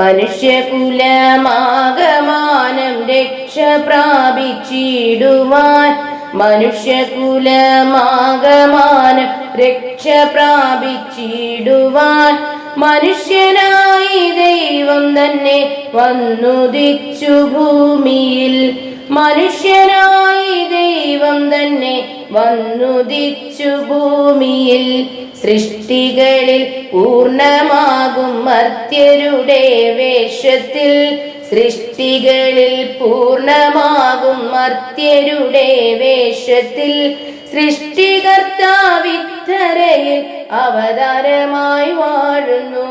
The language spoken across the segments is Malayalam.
മനുഷ്യകുലമാകമാനം രക്ഷ പ്രാപിച്ചിടുവാൻ മനുഷ്യകുലമാകമാനം രക്ഷ പ്രാപിച്ചിടുവാൻ മനുഷ്യനായി ദൈവം തന്നെ വന്നുദിച്ചു ഭൂമിയിൽ മനുഷ്യനായി ദൈവം തന്നെ വന്നുദിച്ചു ഭൂമിയിൽ സൃഷ്ടികളിൽ പൂർണ്ണമാകും മർത്യരുടെ വേഷത്തിൽ സൃഷ്ടികളിൽ പൂർണ്ണമാകും മർത്യരുടെ വേഷത്തിൽ സൃഷ്ടികർത്താവിത്തരയിൽ അവതാരമായി വാഴുന്നു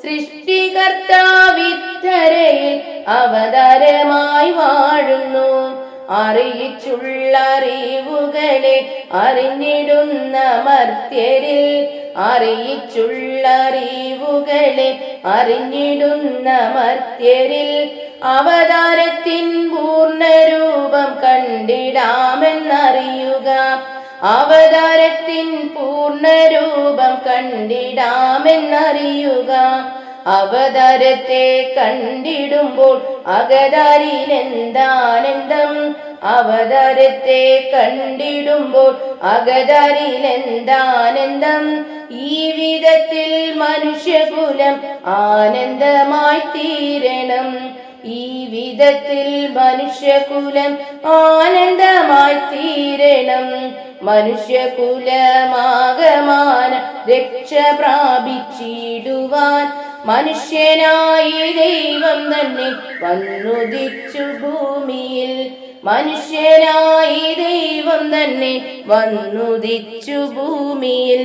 സൃഷ്ടികർത്താവിത്തരയിൽ അവതാരമായി വാഴുന്നു അറിയിച്ചുള്ള അറിവുകളെ അറിഞ്ഞിടുന്ന മർത്യരിൽ അറിയിച്ചുള്ള അറിവുകളെ അറിഞ്ഞിടുന്ന മർത്യരിൽ അവതാരത്തിൻ പൂർണ്ണരൂപം കണ്ടിടാമെന്നറിയുക അവതാരത്തിൻ പൂർണ്ണരൂപം കണ്ടിടാമെന്നറിയുക അവതാരത്തെ കണ്ടിടുമ്പോൾ അകതാരിലെന്താനന്ദം അവതാരത്തെ കണ്ടിടുമ്പോൾ അകതാരിലെന്താനന്ദം ഈ വിധത്തിൽ മനുഷ്യകുലം ആനന്ദമായി തീരണം ഈ വിധത്തിൽ മനുഷ്യകുലം ആനന്ദമായി തീരണം മനുഷ്യകുലമാകമാനം രക്ഷ പ്രാപിച്ചിടുവാൻ മനുഷ്യനായി ദൈവം തന്നെ വന്നുദിച്ചു ഭൂമിയിൽ മനുഷ്യനായി ദൈവം തന്നെ വന്നുദിച്ചു ഭൂമിയിൽ.